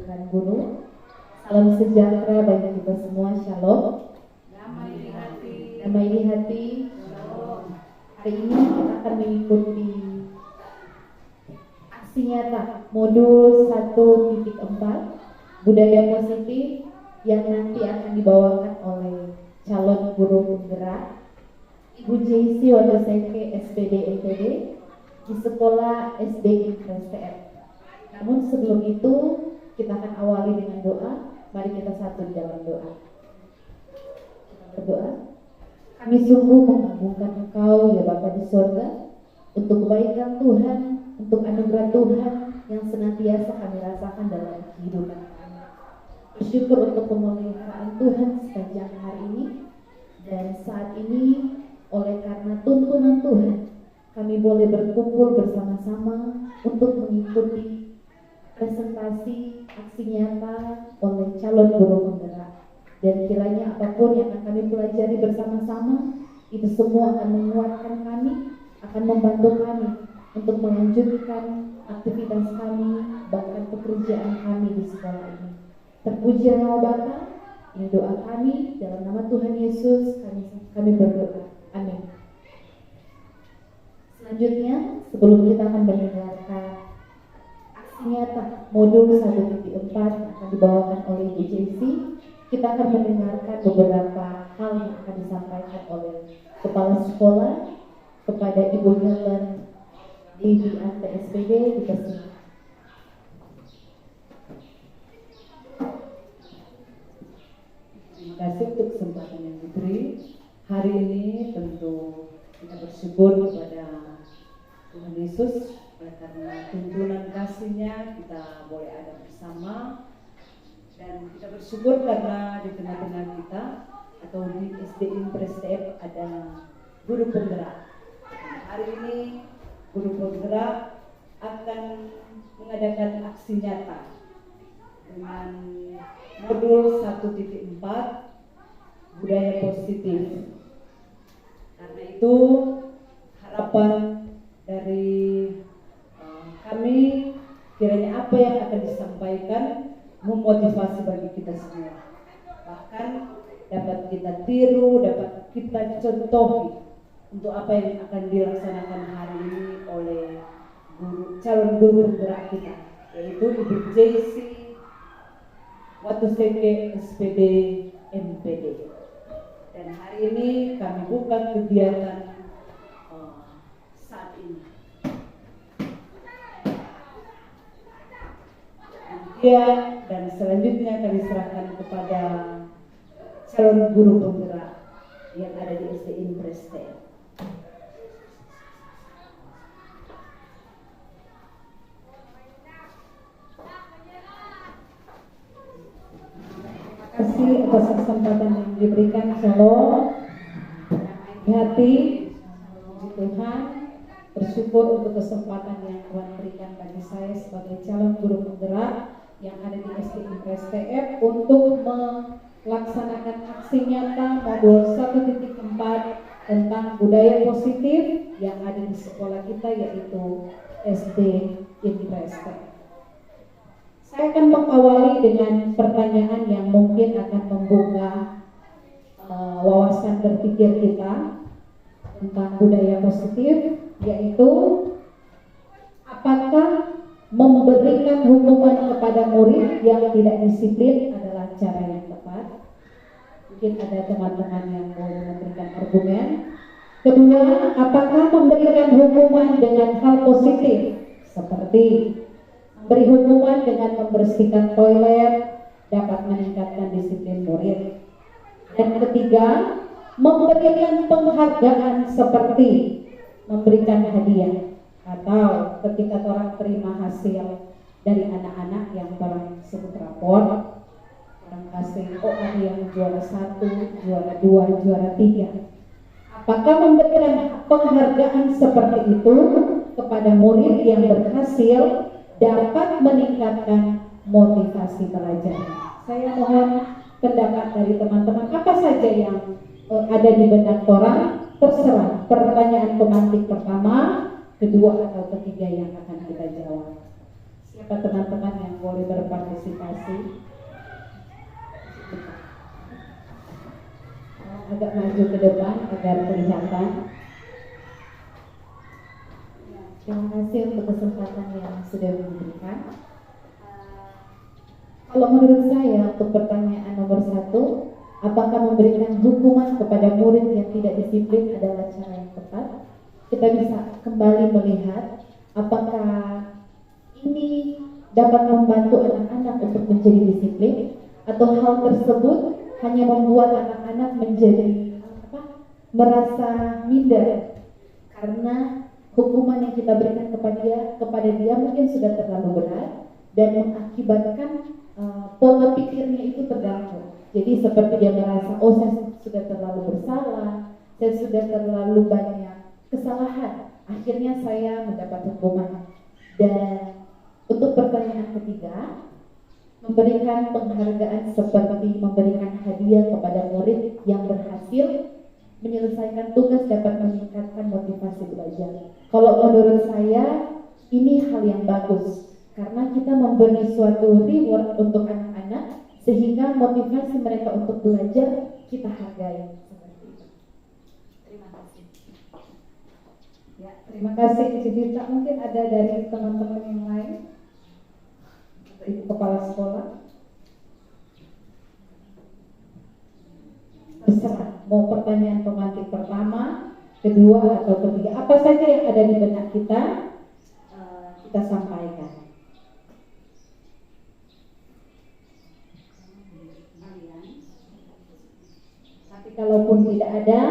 Tuhan Guru. Salam sejahtera bagi kita semua, Shalom. Damai di hati. Hari ini kita akan mengikuti aksi nyata modul 1.4 budaya positif yang nanti akan dibawakan oleh calon guru penggerak Ibu JC Wadoseke SPD NTD di sekolah SD IPSTF. Namun sebelum itu kita akan awali dengan doa. Mari kita satu di dalam doa. Kita berdoa. Kami sungguh mengagungkan Engkau ya Bapa di sorga untuk kebaikan Tuhan, untuk anugerah Tuhan yang senantiasa kami rasakan dalam kehidupan kami. Bersyukur untuk pemeliharaan Tuhan sepanjang hari ini dan saat ini oleh karena tuntunan Tuhan kami boleh berkumpul bersama-sama untuk mengikuti presentasi aksi nyata oleh calon guru penggerak. Dan kiranya apapun yang akan kami pelajari bersama-sama, itu semua akan menguatkan kami, akan membantu kami untuk melanjutkan aktivitas kami, bahkan pekerjaan kami di sekolah ini. Terpuji nama Bapa, ini doa kami, dalam nama Tuhan Yesus kami berdoa. Amin. Selanjutnya, sebelum kita akan mendengarkan aksi nyata modul 1.4 yang akan dibawakan oleh Ibu JC, kita akan mendengarkan beberapa hal yang akan disampaikan oleh Kepala Sekolah kepada Ibu Helen Dewi Ante SPD di Persib. Terima kasih untuk kesempatan yang diberi. Hari ini tentu kita bersyukur kepada Tuhan Yesus karena tuntunan kasih-Nya kita boleh ada bersama, dan kita bersyukur karena di tengah-tengah kita atau di SD IPSTF ada guru penggerak. Hari ini guru penggerak akan mengadakan aksi nyata dengan modul 1.4 budaya positif. Karena itu harapan dari kami kiranya apa yang akan disampaikan memotivasi bagi kita semua, bahkan dapat kita tiru, dapat kita contohi untuk apa yang akan dilaksanakan hari ini oleh calon guru penggerak kita, yaitu Ibu JC Wadoseke SPD NPD. Dan hari ini kami buka kegiatan saat ini. Dan selanjutnya kami serahkan kepada calon guru penggerak yang ada di SD IPSTF. Terima kasih atas kesempatan yang diberikan. Shalom. Hati puji Tuhan, bersyukur untuk kesempatan yang Tuhan berikan bagi saya sebagai calon guru penggerak yang ada di SD IPSTF untuk melaksanakan aksi nyata modul 1.4 tentang budaya positif yang ada di sekolah kita, yaitu SD IPSTF. Saya akan mengawali dengan pertanyaan yang mungkin akan membuka wawasan berpikir kita tentang budaya positif, yaitu apakah memberikan hukuman kepada murid yang tidak disiplin adalah cara yang tepat? Mungkin ada teman-teman yang mau memberikan argumen. Kedua, apakah memberikan hukuman dengan hal positif seperti memberi hukuman dengan membersihkan toilet dapat meningkatkan disiplin murid? Dan ketiga, memberikan penghargaan seperti memberikan hadiah, atau ketika orang terima hasil dari anak-anak yang orang sebut rapor, orang kasih ada yang juara 1, juara 2, juara 3. Apakah memberikan penghargaan seperti itu kepada murid yang berhasil dapat meningkatkan motivasi belajar? Saya mohon pendapat dari teman-teman, apa saja yang ada di benak orang, terserah. Pertanyaan pemantik pertama, kedua atau ketiga yang akan kita jawab. Siapa teman-teman yang boleh berpartisipasi? Agak maju ke depan agar kelihatan. Terima kasih untuk kesempatan yang sudah diberikan. Kalau menurut saya, untuk pertanyaan nomor 1, apakah memberikan hukuman kepada murid yang tidak disiplin adalah cara yang tepat? Kita bisa kembali melihat apakah ini dapat membantu anak-anak untuk menjadi disiplin, atau hal tersebut hanya membuat anak-anak menjadi merasa minder karena hukuman yang kita berikan kepada dia mungkin sudah terlalu berat dan mengakibatkan pola pikirnya itu terganggu. Jadi seperti dia merasa, oh saya sudah terlalu bersalah, saya sudah terlalu banyak kesalahan, akhirnya saya mendapat hukuman. Dan untuk pertanyaan ketiga, memberikan penghargaan seperti memberikan hadiah kepada murid yang berhasil menyelesaikan tugas dapat meningkatkan motivasi belajar. Kalau menurut saya ini hal yang bagus karena kita memberi suatu reward untuk anak-anak sehingga motivasi mereka untuk belajar kita hargai. Seperti itu. Terima kasih. Ya, terima kasih Civita. Mungkin ada dari teman-teman yang lain, Ibu Kepala Sekolah. Terserah, mau pertanyaan pemantik pertama, kedua, atau ketiga, apa saja yang ada di benak kita, kita sampaikan. Tapi kalaupun tidak ada,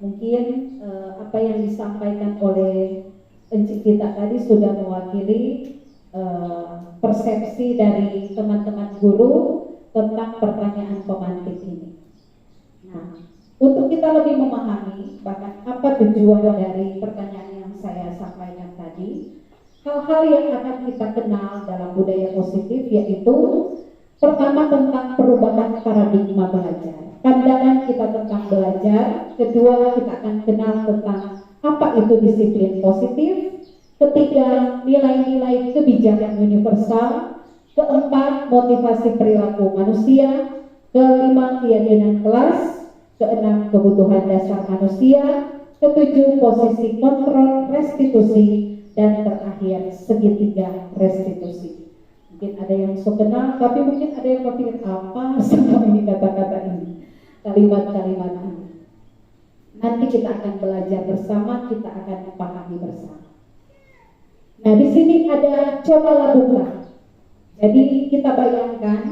mungkin apa yang disampaikan oleh Encik Tita tadi sudah mewakili persepsi dari teman-teman guru tentang pertanyaan pemantik ini. Nah, untuk kita lebih memahami bahkan apa tujuan dari pertanyaan yang saya sampaikan tadi, hal-hal yang akan kita kenal dalam budaya positif yaitu pertama tentang perubahan paradigma belajar, pandangan kita tentang belajar. Kedua, kita akan kenal tentang apa itu disiplin positif. Ketiga, nilai-nilai kebijakan universal. Keempat, motivasi perilaku manusia. Kelima, keyakinan kelas. Keenam, kebutuhan dasar manusia. Ketujuh, posisi kontrol restitusi. Dan terakhir, segitiga restitusi. Mungkin ada yang so kenal, tapi mungkin ada yang berpikir apa semua ini kata-kata ini, kalimat-kalimat ini. Nanti kita akan belajar bersama, kita akan memahami bersama. Nah, di sini ada cobalah buka. Jadi kita bayangkan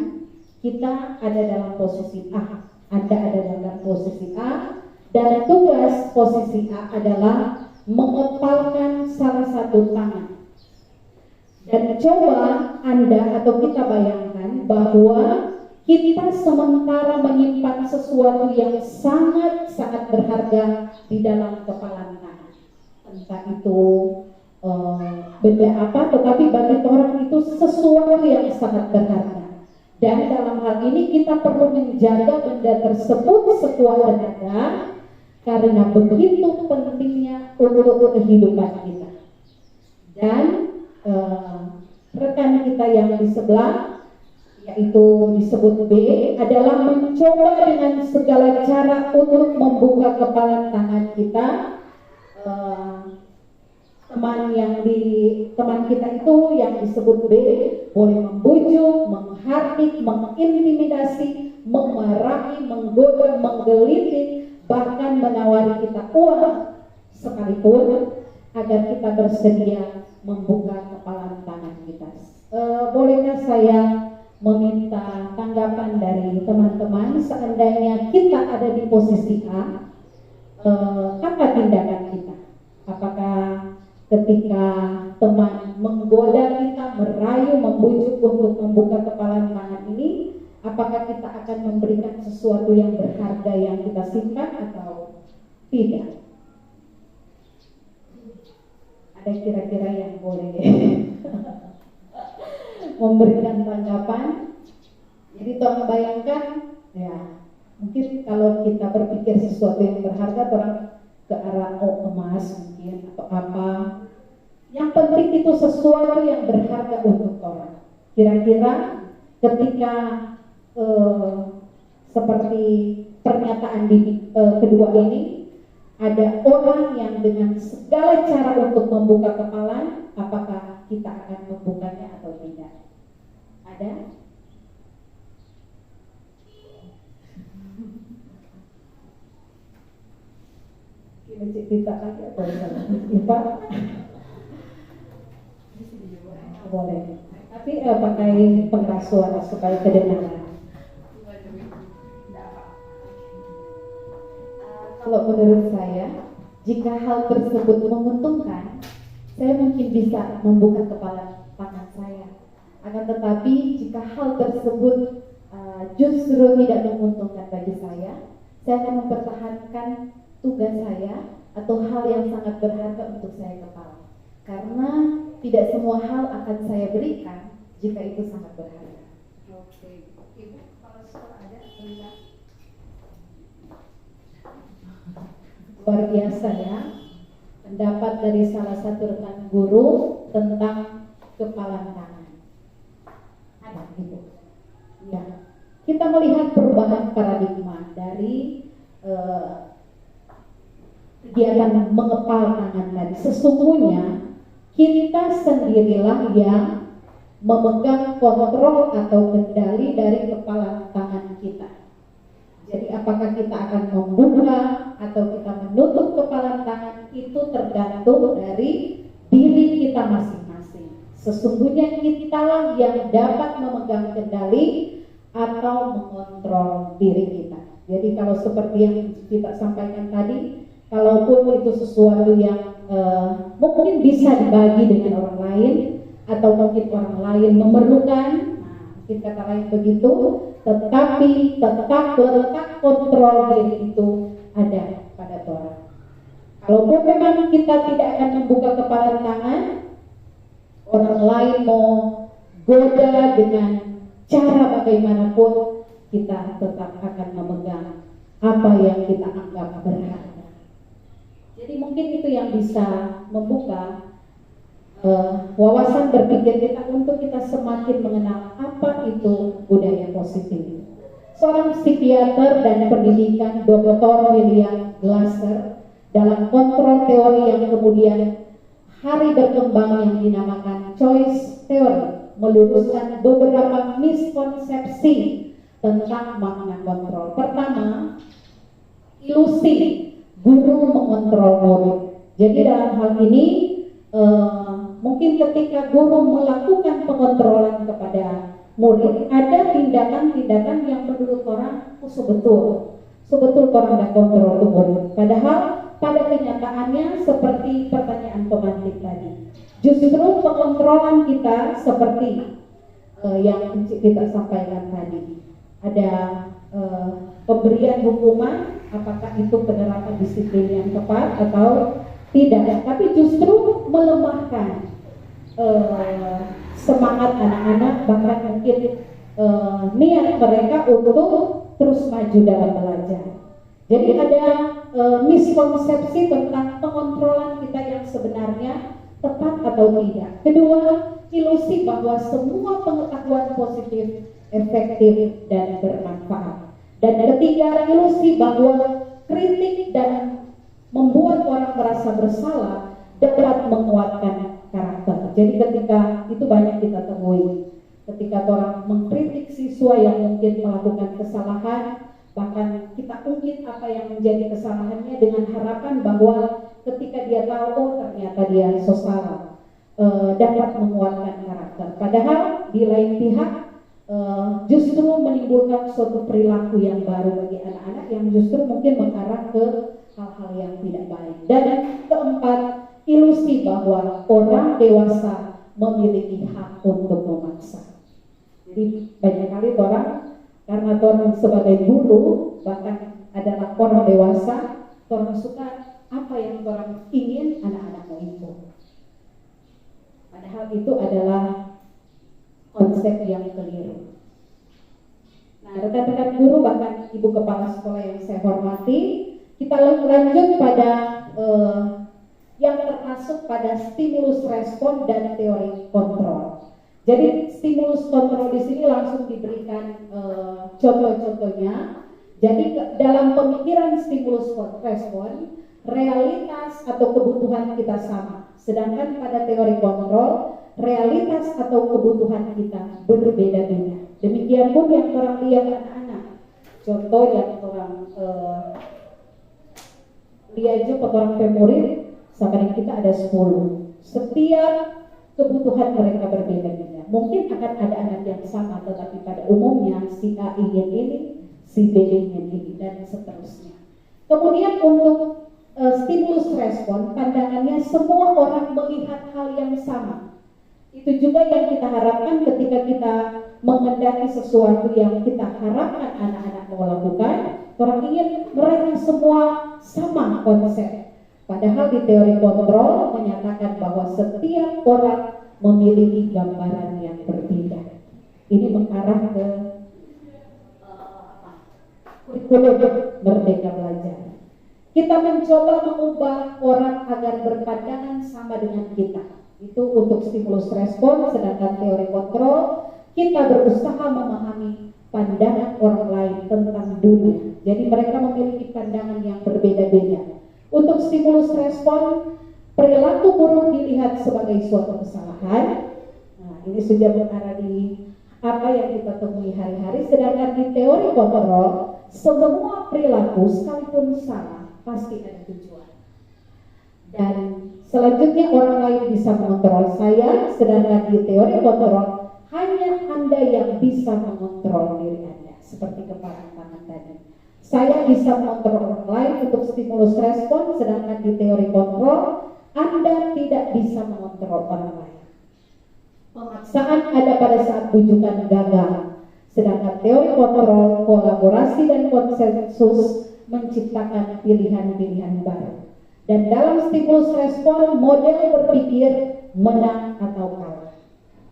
kita ada dalam posisi A, Anda ada dalam posisi A, dan tugas posisi A adalah mengepalkan salah satu tangan. Dan coba Anda atau kita bayangkan bahwa kita sementara menyimpan sesuatu yang sangat-sangat berharga di dalam kepalan tangan. Entah itu benda apa, tetapi bagi orang itu sesuatu yang sangat berharga. Dan dalam hal ini kita perlu menjaga benda tersebut sekuat tenaga karena begitu pentingnya untuk kehidupan kita. Dan rekan kita yang di sebelah, yaitu disebut B, adalah mencoba dengan segala cara untuk membuka kepalan tangan kita. Teman kita itu yang disebut B boleh membujuk, menghardik, mengintimidasi, memarahi, menggoda, menggelitik, bahkan menawari kita uang sekalipun agar kita bersedia membuka kepalan tangan kita. Bolehkah saya meminta tanggapan dari teman-teman seandainya kita ada di posisi A, apa tindakan kita? Apakah ketika teman menggoda kita, merayu, membujuk untuk membuka kepalan tangan ini, apakah kita akan memberikan sesuatu yang berharga yang kita simpan atau tidak? Ada kira-kira yang boleh memberikan tanggapan? Jadi tolong bayangkan, ya mungkin kalau kita berpikir sesuatu yang berharga, orang ke arah emas mungkin atau apa, Yang penting itu sesuatu yang berharga untuk orang. Kira-kira ketika seperti pernyataan di kedua ini, ada orang yang dengan segala cara untuk membuka kepala, apakah kita akan membukanya atau tidak? Ada? Kita lagi atau Ipa? Boleh. Tapi pakai pengeras suara supaya kedengaran. Kalau menurut saya, jika hal tersebut menguntungkan, saya mungkin bisa membuka kepala tangan saya. Akan tetapi, jika hal tersebut justru tidak menguntungkan bagi saya akan mempertahankan tugas saya atau hal yang sangat berharga untuk saya kepala. Karena tidak semua hal akan saya berikan jika itu sangat berharga. Oke, Ibu, kalau sekolah ada tentang luar biasa ya, pendapat dari salah satu rekan guru tentang kepalan tangan. Ada Ibu. Ya, kita melihat perubahan paradigma dari kegiatan mengepal tangan tadi. Sesungguhnya kita sendirilah yang memegang kontrol atau kendali dari kepala tangan kita. Jadi apakah kita akan membuka atau kita menutup kepala tangan itu tergantung dari diri kita masing-masing. Sesungguhnya kitalah yang dapat memegang kendali atau mengontrol diri kita. Jadi kalau seperti yang kita sampaikan tadi, kalaupun itu sesuatu yang mungkin bisa dibagi dengan orang lain atau mungkin orang lain memerlukan, mungkin kata lain begitu, tetapi tetap letak kontrol diri itu ada pada Tuhan. Kalaupun memang kita tidak akan membuka kepala tangan, orang lain mau goda dengan cara bagaimanapun, kita tetap akan memegang apa yang kita anggap berharga. Jadi mungkin itu yang bisa membuka wawasan berpikir kita untuk kita semakin mengenal apa itu budaya positif. Seorang psikiater dan pendidikan Dr. William Glasser dalam kontrol teori yang kemudian hari berkembang yang dinamakan choice theory meluruskan beberapa miskonsepsi tentang makna kontrol. Pertama, ilusi guru mengontrol murid. Jadi dalam hal ini mungkin ketika guru melakukan pengontrolan kepada murid, ada tindakan-tindakan yang menurut orang sebetul orang dan kontrol itu murid. Padahal pada kenyataannya seperti pertanyaan pemantik tadi, justru pengontrolan kita seperti yang kita sampaikan tadi, ada pemberian hukuman, apakah itu penerapan disiplin yang tepat atau tidak, tapi justru melemahkan semangat anak-anak, bahkan mungkin niat mereka untuk terus maju dalam belajar. Jadi ada miskonsepsi tentang pengontrolan kita yang sebenarnya tepat atau tidak. Kedua, ilusi bahwa semua pengetahuan positif efektif dan bermanfaat. Dan ketiga, ilusi bahwa kritik dan membuat orang merasa bersalah dapat menguatkan karakter. Jadi ketika itu banyak kita temui, ketika orang mengkritik siswa yang mungkin melakukan kesalahan, bahkan kita ungkit apa yang menjadi kesalahannya dengan harapan bahwa ketika dia tahu, oh ternyata dia salah, dapat menguatkan karakter. Padahal di lain pihak justru menimbulkan suatu perilaku yang baru bagi anak-anak yang justru mungkin mengarah ke hal-hal yang tidak baik. Dan keempat, ilusi bahwa orang dewasa memiliki hak untuk memaksa. Jadi banyak kali orang, karena orang sebagai guru bahkan adalah orang dewasa, orang suka apa yang orang ingin anak-anak mau ikut. Padahal itu adalah konsep yang keliru. Nah, rekan-rekan guru bahkan ibu kepala sekolah yang saya hormati, kita lanjut pada yang termasuk pada stimulus respon dan teori kontrol. Jadi stimulus kontrol di sini langsung diberikan contoh-contohnya. Jadi dalam pemikiran stimulus respon, realitas atau kebutuhan kita sama. Sedangkan pada teori kontrol, realitas atau kebutuhan kita berbeda-beda. Demikian pun yang orang lihat anak-anak. Contoh yang orang lihat aja orang pemurid, sama dengan kita ada 10. Setiap kebutuhan mereka berbeda-beda. Mungkin akan ada anak yang sama, tetapi pada umumnya si A ingin ini, si B ingin ini, dan seterusnya. Kemudian untuk stimulus respon, pandangannya semua orang melihat hal yang sama. Itu juga yang kita harapkan ketika kita mengendaki sesuatu yang kita harapkan anak-anak mau lakukan. Orang ingin mereka semua sama konsep. Padahal di teori kontrol menyatakan bahwa setiap orang memiliki gambaran yang berbeda. Ini mengarah ke kurikulum Merdeka Belajar. Kita mencoba mengubah orang agar berpandangan sama dengan kita. Itu untuk stimulus respon, sedangkan teori kontrol kita berusaha memahami pandangan orang lain tentang dunia. Jadi mereka memiliki pandangan yang berbeda-beda. Untuk stimulus respon, perilaku buruk dilihat sebagai suatu kesalahan. Nah, ini sudah mengarah di apa yang kita temui hari-hari. Sedangkan di teori kontrol, semua perilaku sekalipun salah pasti ada tujuan. Dan selanjutnya orang lain bisa mengontrol saya, sedangkan di teori kontrol hanya Anda yang bisa mengontrol diri Anda. Seperti kepala tangan tadi. Saya bisa mengontrol orang lain untuk stimulus respon, sedangkan di teori kontrol Anda tidak bisa mengontrol orang lain. Pemaksaan ada pada saat bujukan gagal, sedangkan teori kontrol, kolaborasi dan konsensus menciptakan pilihan-pilihan baru. Dan dalam stimulus respon, model berpikir menang atau kalah.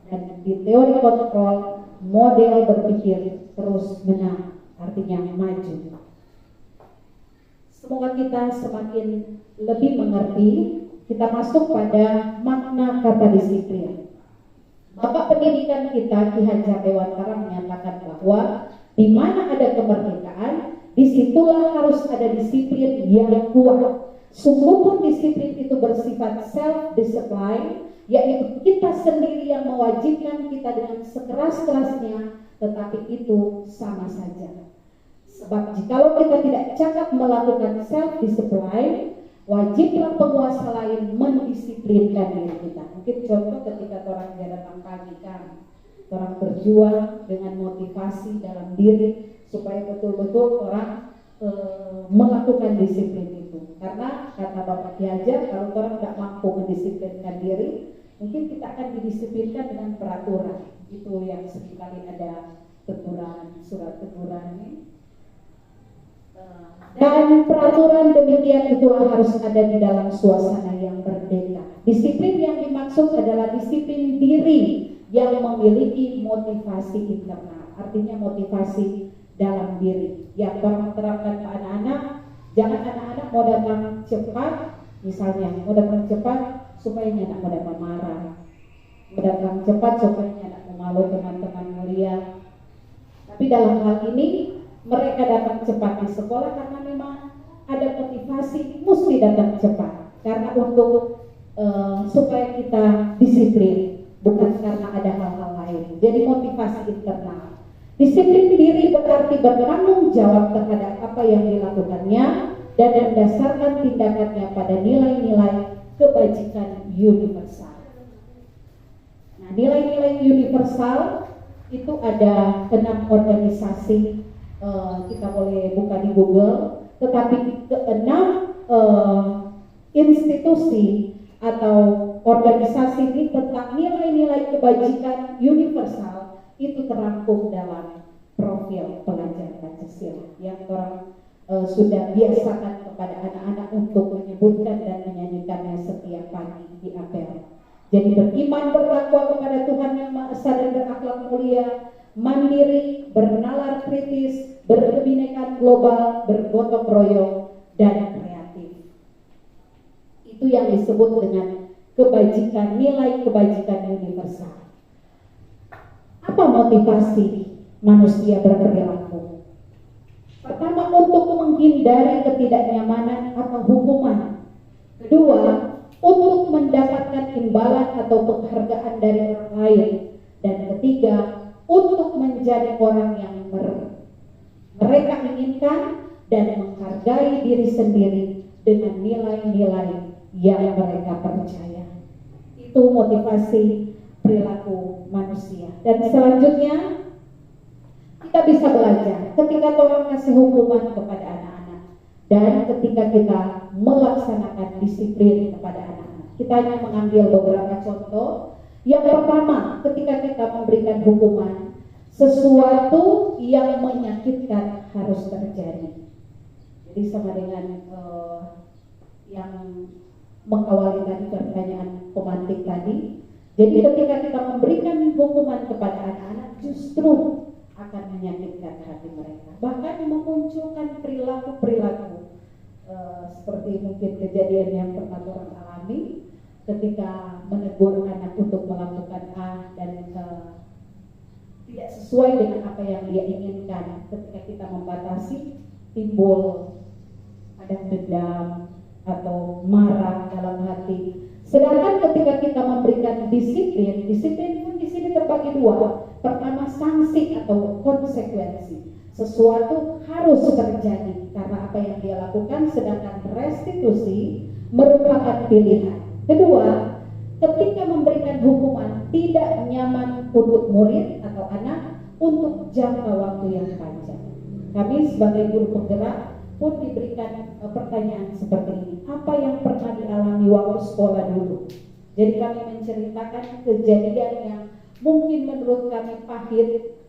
Dan di teori kontrol, model berpikir terus menang, artinya maju. Semoga kita semakin lebih mengerti. Kita masuk pada makna kata disiplin. Bapak pendidikan kita Ki Hajar Dewantara menyatakan bahwa di mana ada kemerdekaan, disitulah harus ada disiplin yang kuat. Sungguh pun disiplin itu bersifat self-discipline, yaitu kita sendiri yang mewajibkan kita dengan sekeras-kerasnya, tetapi itu sama saja. Sebab jikalau kita tidak cakap melakukan self-discipline, wajiblah penguasa lain mendisiplinkan diri kita. Mungkin contoh ketika orang datang pagi kan, orang berjuang dengan motivasi dalam diri supaya betul-betul orang melakukan disiplin itu. Karena kata Bapak Ki Hajar, kalau orang tidak mampu mendisiplinkan diri, mungkin kita akan didisiplinkan dengan peraturan. Itu yang seringkali ada teguran, surat teguran ini. Dan peraturan demikian itulah harus ada di dalam suasana yang berbeda. Disiplin yang dimaksud adalah disiplin diri yang memiliki motivasi internal, artinya motivasi dalam diri. Yang orang terapkan ke anak-anak, jangan anak-anak mau datang cepat, misalnya mau datang cepat supaya anak mau datang marah, mau datang cepat supaya anak mau malu teman-teman mulia. Tapi dalam hal ini mereka datang cepat di sekolah karena memang ada motivasi mesti datang cepat, karena untuk supaya kita disiplin, bukan karena ada hal-hal lain. Jadi motivasi internal. Disiplin diri berarti bertanggung jawab terhadap apa yang dilakukannya dan mendasarkan tindakannya pada nilai-nilai kebajikan universal. Nah, nilai-nilai universal itu ada 6 organisasi. Kita boleh buka di Google, tetapi ke-6 institusi atau organisasi ini tentang nilai-nilai kebajikan universal itu terangkum dalam profil pelajar Pancasila yang orang sudah biasakan kepada anak-anak untuk menyebutkan dan menyanyikannya setiap pagi di apel. Jadi beriman, bertakwa kepada Tuhan yang Maha Esa dan berakhlak mulia, mandiri, bernalar kritis, berkebinekaan global, bergotong royong, dan kreatif. Itu yang disebut dengan kebajikan, nilai kebajikan universal. Apa motivasi manusia berperilaku? Pertama, untuk menghindari ketidaknyamanan atau hukuman. Kedua, untuk mendapatkan imbalan atau penghargaan dari orang lain. Dan ketiga, untuk menjadi orang yang mereka inginkan dan menghargai diri sendiri dengan nilai-nilai yang mereka percaya. Itu motivasi perilaku manusia. Dan selanjutnya kita bisa belajar ketika orang kasih hukuman kepada anak-anak dan ketika kita melaksanakan disiplin kepada anak-anak. Kita hanya mengambil beberapa contoh. Yang pertama, ketika kita memberikan hukuman, sesuatu yang menyakitkan harus terjadi. Jadi sama dengan yang mengawali tadi pertanyaan pemantik tadi. Jadi ketika kita memberikan hukuman kepada anak-anak, justru akan menyakitkan hati mereka. Bahkan memunculkan perilaku-perilaku seperti mungkin kejadian yang pernah orang alami ketika menegur anak untuk melakukan A dan tidak sesuai dengan apa yang dia inginkan. Ketika kita membatasi, timbul ada dendam atau marah dalam hati. Sedangkan ketika kita memberikan disiplin pun di sini terbagi dua. Pertama, sanksi atau konsekuensi. Sesuatu harus terjadi karena apa yang dia lakukan, sedangkan restitusi merupakan pilihan. Kedua, ketika memberikan hukuman tidak nyaman untuk murid atau anak untuk jangka waktu yang panjang. Kami sebagai guru penggerak pun diberikan pertanyaan seperti ini. Apa yang pernah dialami waktu sekolah dulu? Jadi kami menceritakan kejadian yang mungkin menurut kami pahit.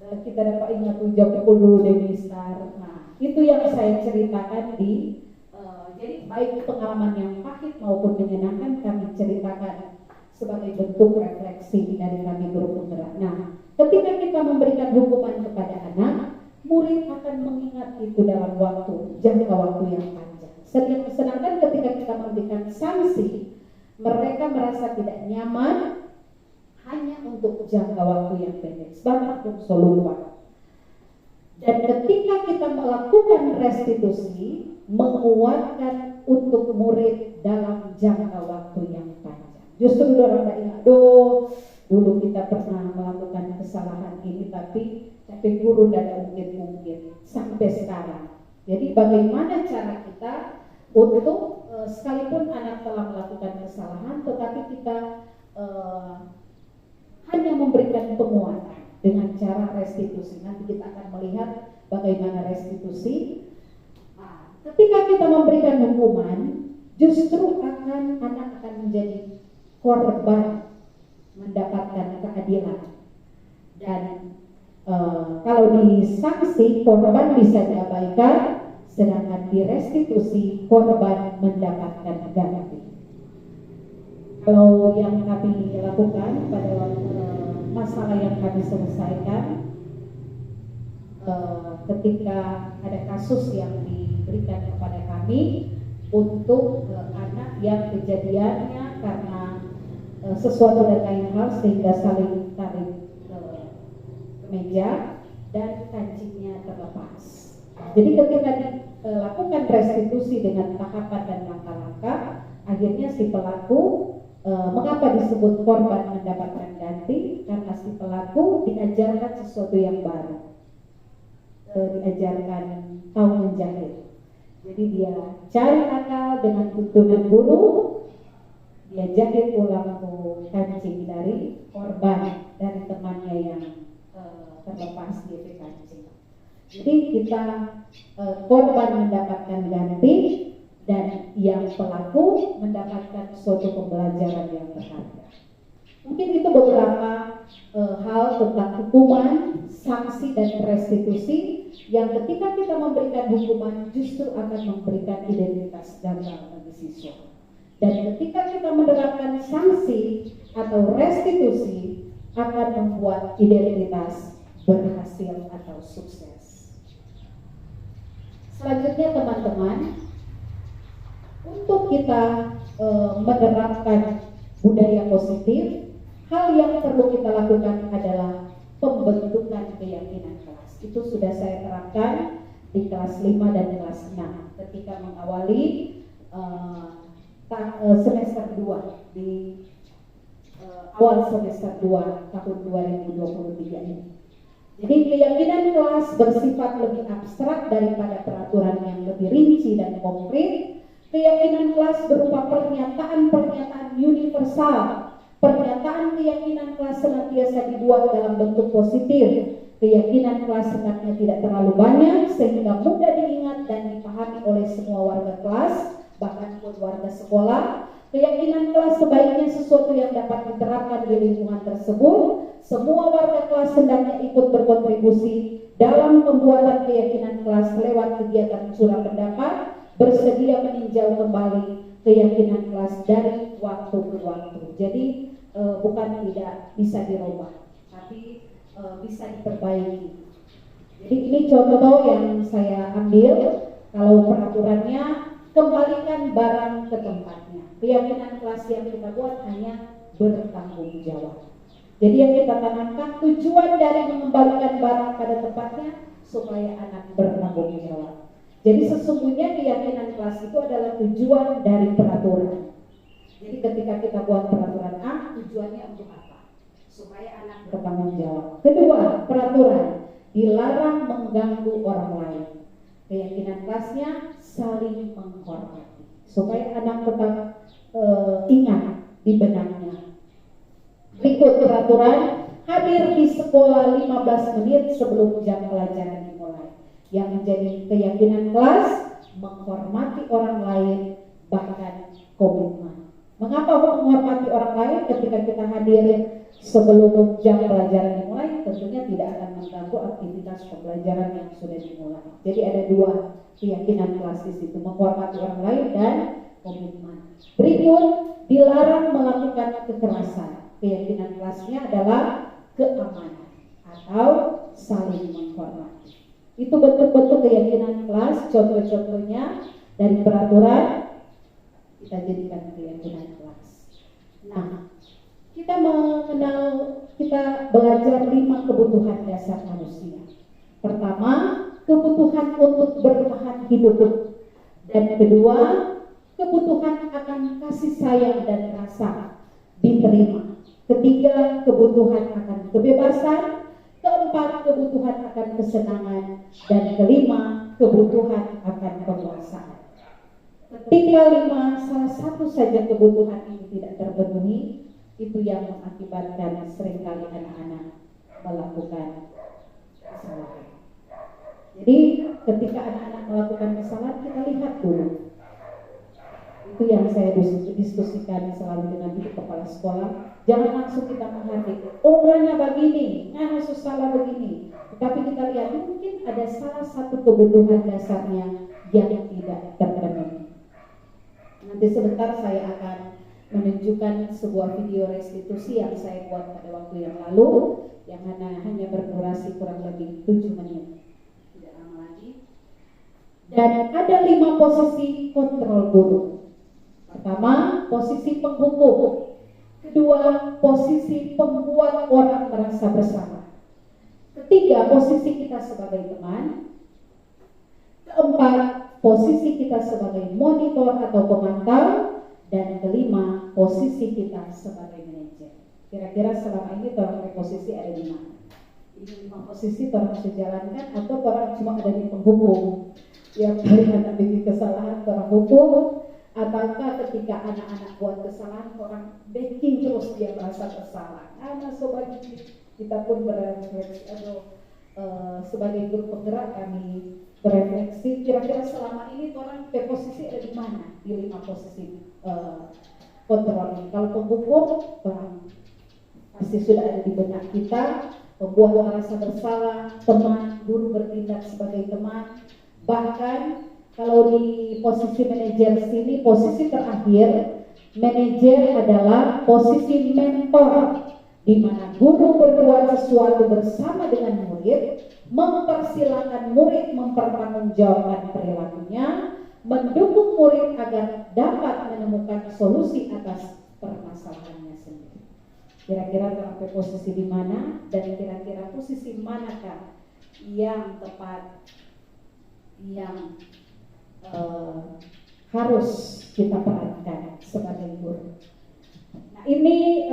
Kita dapat ingat jam 10 Dewi Star. Nah, itu yang saya ceritakan di jadi baik pengalaman yang pahit maupun menyenangkan kami ceritakan sebagai bentuk refleksi dari kami guru penggerak. Nah, ketika kita memberikan hukuman kepada anak, murid akan mengingat itu dalam jangka waktu yang panjang. Sedangkan ketika kita memberikan sanksi, mereka merasa tidak nyaman hanya untuk jangka waktu yang pendek. Sebagai lupa. Dan ketika kita melakukan restitusi, menguatkan untuk murid dalam jangka waktu yang panjang. Justru orang tak ingat, dulu kita pernah melakukan kesalahan ini, tapi guru tidak mungkin sampai sekarang. Jadi bagaimana cara kita untuk sekalipun anak telah melakukan kesalahan, tetapi kita hanya memberikan penguatan dengan cara restitusi. Nanti kita akan melihat bagaimana restitusi. Ketika kita memberikan hukuman, justru anak akan menjadi korban mendapatkan keadilan. Dan kalau di sanksi, korban bisa diabaikan, sedangkan di restitusi, korban mendapatkan ganti. Kalau yang kami lakukan pada masalah yang kami selesaikan, ketika ada kasus yang diberikan kepada kami untuk anak yang kejadiannya karena sesuatu dan lain hal sehingga saling tarik ke meja dan kancingnya terlepas. Jadi ketika dilakukan restitusi dengan tahapan dan langkah-langkah, akhirnya si pelaku mengapa disebut korban mendapatkan ganti? Karena si pelaku diajarkan sesuatu yang baru, diajarkan tahu menjahit. Jadi dia cari akal dengan tuntunan guru, dia jahit ulang kancing dari korban, dari temannya yang terlepas di kancing. Jadi kita korban mendapatkan ganti dan yang pelaku mendapatkan suatu pembelajaran yang berharga. Mungkin itu beberapa hal tentang hukuman, sanksi dan restitusi yang ketika kita memberikan hukuman justru akan memberikan identitas gagal bagi siswa. Dan ketika kita menerapkan sanksi atau restitusi akan membuat identitas berhasil atau sukses. Selanjutnya teman-teman, untuk kita menerapkan budaya positif, hal yang perlu kita lakukan adalah pembentukan keyakinan kelas. Itu sudah saya terapkan di kelas 5 dan kelas 6 ketika mengawali semester 2 di awal semester 2 tahun 2023 ini. Jadi keyakinan kelas bersifat lebih abstrak daripada peraturan yang lebih rinci dan konkret. Keyakinan kelas berupa pernyataan-pernyataan universal. Pernyataan keyakinan kelas senantiasa dibuat dalam bentuk positif. Keyakinan kelas hendaknya tidak terlalu banyak sehingga mudah diingat dan dipahami oleh semua warga kelas, bahkan pun warga sekolah. Keyakinan kelas sebaiknya sesuatu yang dapat diterapkan di lingkungan tersebut. Semua warga kelas hendaknya ikut berkontribusi dalam pembuatan keyakinan kelas lewat kegiatan curah pendapat, bersedia meninjau kembali keyakinan kelas dari waktu ke waktu. Jadi bukan tidak bisa dirubah, tapi bisa diperbaiki. Jadi ini contoh yang saya ambil. Kalau peraturannya, kembalikan barang ke tempatnya. Keyakinan kelas yang kita buat hanya bertanggung jawab. Jadi yang kita tanamkan tujuan dari mengembalikan barang pada tempatnya supaya anak bertanggung jawab. Jadi sesungguhnya keyakinan kelas itu adalah tujuan dari peraturan. Jadi ketika kita buat peraturan A, tujuannya untuk apa? Supaya anak bertanggung jawab. Kedua, peraturan dilarang mengganggu orang lain. Keyakinan kelasnya saling menghormati supaya anak tetap ingat di benaknya. Berikut peraturan, hadir di sekolah 15 menit sebelum jam pelajaran dimulai. Yang menjadi keyakinan kelas, menghormati orang lain, bahkan komitmen. Mengapa menghormati orang lain? Ketika kita hadir sebelum jam pelajaran dimulai, tentunya tidak akan mengganggu aktivitas pembelajaran yang sudah dimulai. Jadi ada dua keyakinan kelas di situ, menghormati orang lain dan komitmen. Berikut, dilarang melakukan kekerasan. Keyakinan kelasnya adalah keamanan atau saling menghormati. Itu bentuk-bentuk keyakinan kelas, contoh-contohnya dari peraturan kita jadikan keyakinan kelas. Nah, kita belajar 5 kebutuhan dasar manusia. Pertama, kebutuhan untuk bertahan hidup. Dan kedua, kebutuhan akan kasih sayang dan rasa diterima. Ketiga, kebutuhan akan kebebasan. Keempat, kebutuhan akan kesenangan. Dan kelima, kebutuhan akan penguasaan. Ketika 5, salah satu saja kebutuhan ini tidak terpenuhi, itu yang mengakibatkan seringkali anak-anak melakukan kesalahan. Jadi ketika anak-anak melakukan kesalahan, kita lihat dulu. Itu yang saya diskusikan selalu dengan ibu kepala sekolah. Jangan langsung kita menghargai, orangnya begini, harus salah begini. Tetapi kita lihat mungkin ada salah satu kebutuhan dasarnya yang tidak terpenuhi. Nanti sebentar saya akan menunjukkan sebuah video restitusi yang saya buat pada waktu yang lalu, yang hanya berdurasi kurang lebih 7 menit. Tidak lama lagi. Dan ada 5 posisi kontrol guru. Pertama, posisi penghukum. Kedua, posisi pembuat orang merasa bersalah. Ketiga, posisi kita sebagai teman. Keempat, posisi kita sebagai monitor atau pemantau. Dan kelima, posisi kita sebagai manajer. Kira-kira selama ini orang posisi ada di mana? Ini 5 posisi orang sejalankan atau orang cuma ada di penghukum? Yang paling anak bikin kesalahan orang hukum. Ataukah ketika anak-anak buat kesalahan, orang backing terus dia merasa bersalah. Anak sobat kita pun berefleksi, sebagai guru penggerak kami berefleksi. Kira-kira selama ini orang ke posisi ada di mana? Di 5 posisi kontrol ini. Kalau penghukum, orang pasti sudah ada di benak kita. Membuat orang merasa bersalah, teman, guru bertindak sebagai teman. Bahkan kalau di posisi manajer sini, posisi terakhir, manajer adalah posisi mentor, di mana guru berbuat sesuatu bersama dengan murid, mempersilahkan murid mempertanggungjawabkan perilakunya, mendukung murid agar dapat menemukan solusi atas permasalahannya sendiri. Kira-kira sampai posisi di mana dan kira-kira posisi manakah yang tepat yang harus kita perankan sebagai guru. Nah, ini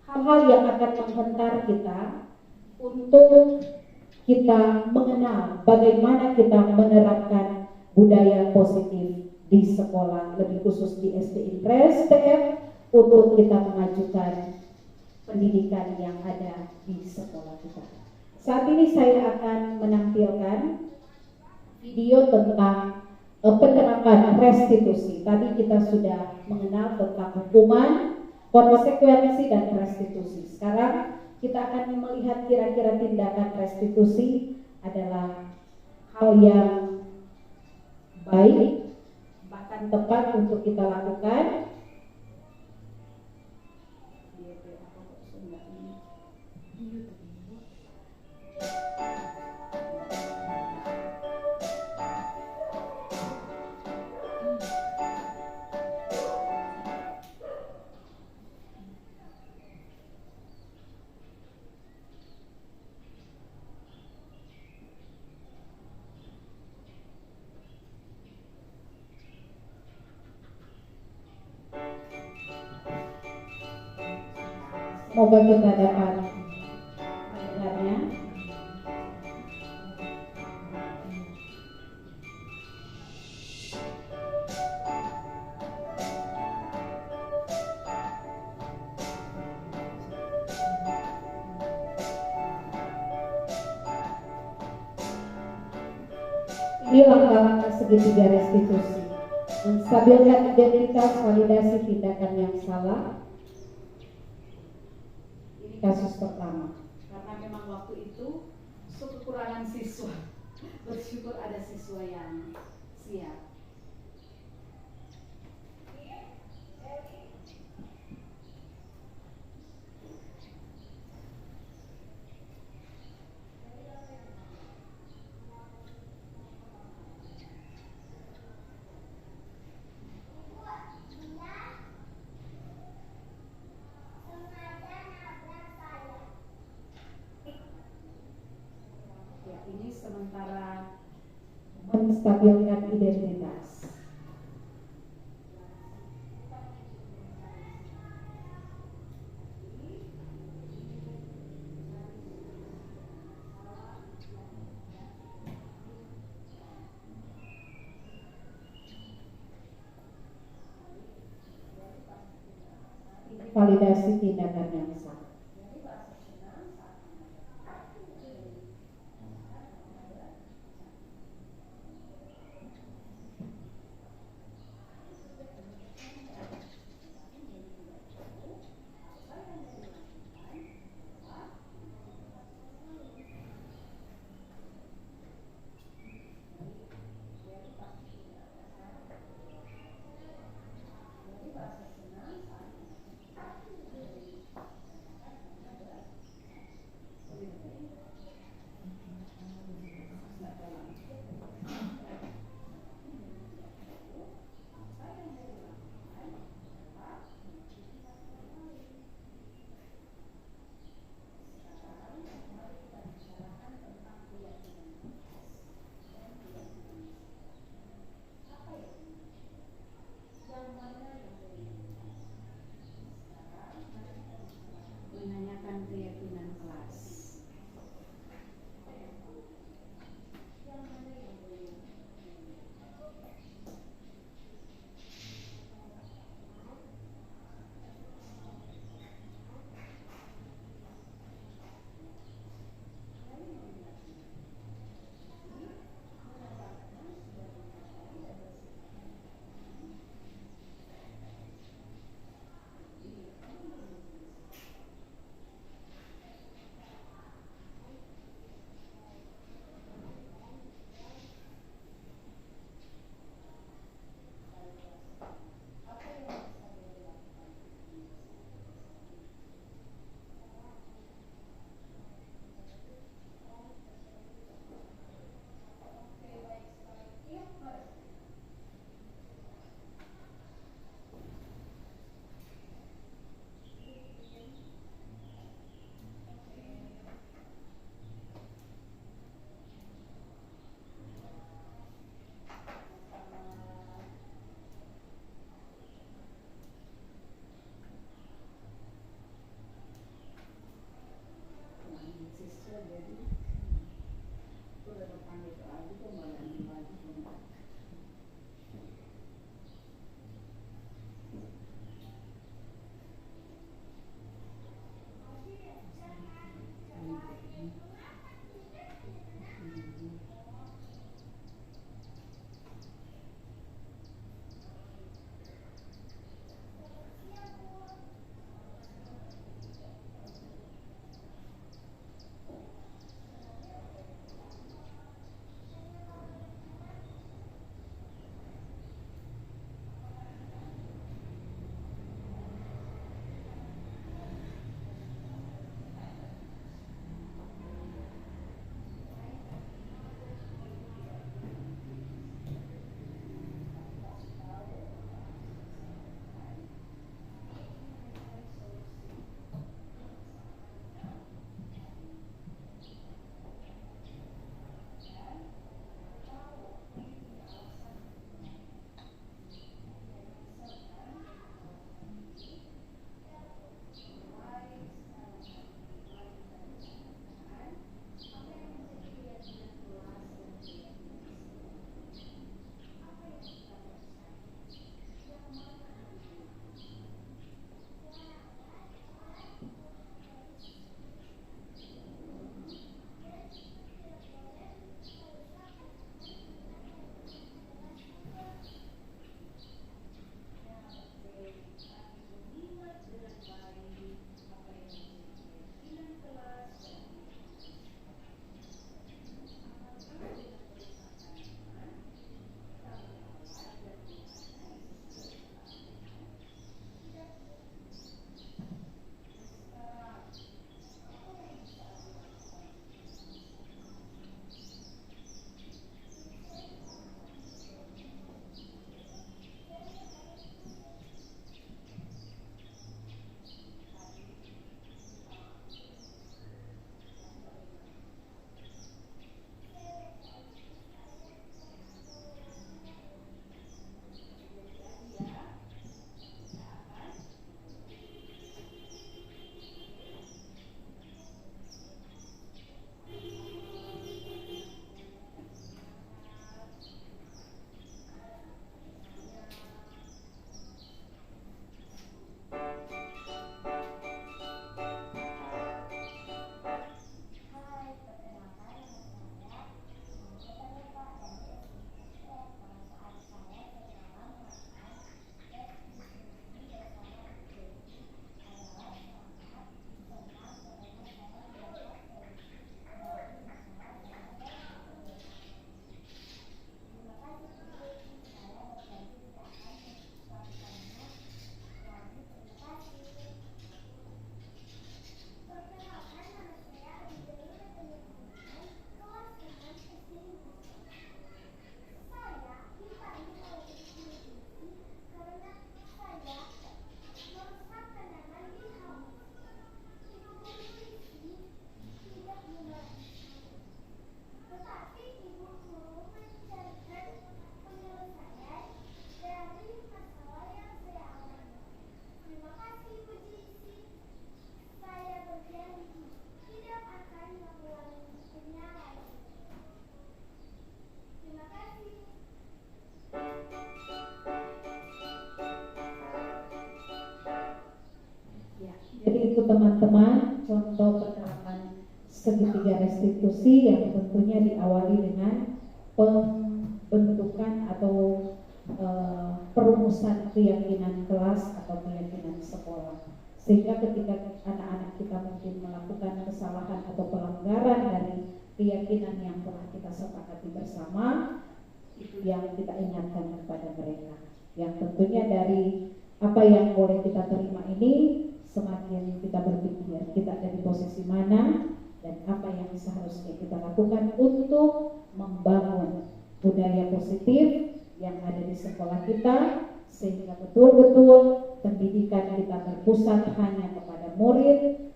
hal-hal yang akan menghentar kita untuk kita mengenal bagaimana kita menerapkan budaya positif di sekolah, lebih khusus di SD Impres TF, untuk kita mengajukan pendidikan yang ada di sekolah kita. Saat ini saya akan menampilkan video tentang penerapan restitusi. Tadi kita sudah mengenal tentang hukuman, konsekuensi, dan restitusi. Sekarang kita akan melihat kira-kira tindakan restitusi adalah hal yang baik, bahkan tepat untuk kita lakukan. Semoga kita dapat mendengarnya. Ini langkah-langkah segitiga restitusi: menstabilkan identitas, validasi tindakan yang salah. Kasus pertama, karena memang waktu itu kekurangan siswa, bersyukur ada siswa yang siap. Ini sementara menstabilkan identitas. Validasi tindakan yang salah. itu teman-teman contoh penerapan segitiga restitusi yang tentunya diawali dengan pembentukan atau perumusan keyakinan kelas atau keyakinan sekolah, sehingga ketika anak-anak kita mungkin melakukan kesalahan atau pelanggaran dari keyakinan yang telah kita sepakati bersama, itu yang kita ingatkan kepada mereka, yang tentunya dari apa yang boleh kita terima ini semakin kita berpikir kita ada di posisi mana dan apa yang seharusnya kita lakukan untuk membangun budaya positif yang ada di sekolah kita, sehingga betul-betul pendidikan kita berpusat hanya kepada murid,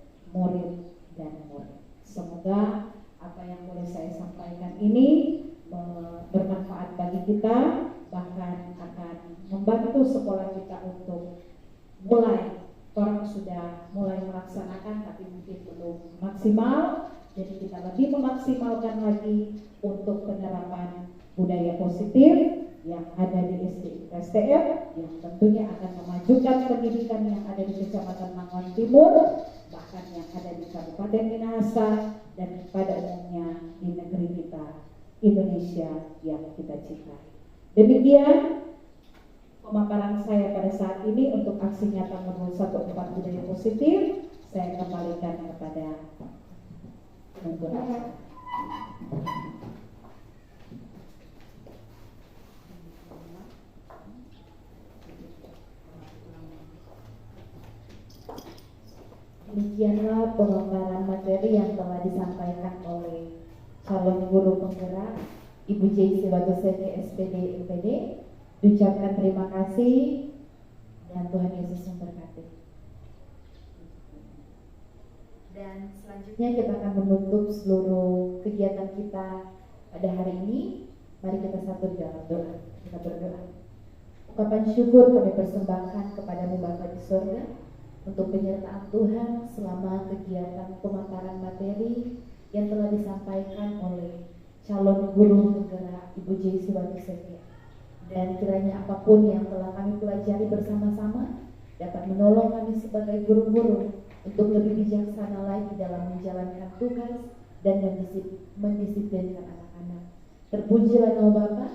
dan murid. Semoga apa yang boleh saya sampaikan ini bermanfaat bagi kita, bahkan akan membantu sekolah kita untuk mulai, orang sudah mulai melaksanakan tapi mungkin belum maksimal, jadi kita lebih memaksimalkan lagi untuk penerapan budaya positif yang ada di STM yang tentunya akan memajukan pendidikan yang ada di Kecamatan Manguan Timur, bahkan yang ada di Kabupaten Minahasa dan pada umumnya di negeri kita Indonesia yang kita cintai. Demikian pemaparan saya pada saat ini untuk aksi nyata modul 14 budaya positif. Saya kembalikan kepada penuntut acara. Demikianlah pemaparan materi yang telah disampaikan oleh calon guru penggerak Ibu J.C. Watoseke SPD LPD. Diucapkan terima kasih dan Tuhan Yesus memberkati. Dan selanjutnya kita akan menutup seluruh kegiatan kita pada hari ini. Mari kita satu dalam doa. Kita berdoa. Ucapan syukur kami persembahkan kepadamu Bapa di surga untuk penyertaan Tuhan selama kegiatan pemaparan materi yang telah disampaikan oleh calon guru penggerak Ibu J.C. Watoseke. Dan kiranya apapun yang telah kami pelajari bersama-sama dapat menolong kami sebagai guru-guru untuk lebih bijaksana lagi dalam menjalankan tugas dan mendisiplinkan anak-anak. Terpujilah nama Bapa,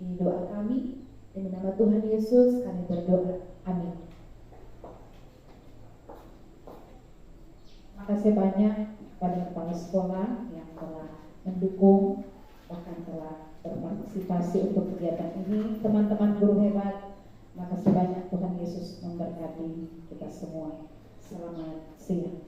ini doa kami, demi nama Tuhan Yesus kami berdoa. Amin. Terima kasih banyak kepada kepala sekolah yang telah mendukung, bahkan telah berpartisipasi untuk kegiatan ini. Teman-teman guru hebat, terima kasih banyak. Tuhan Yesus memberkati kita semua. Selamat siang.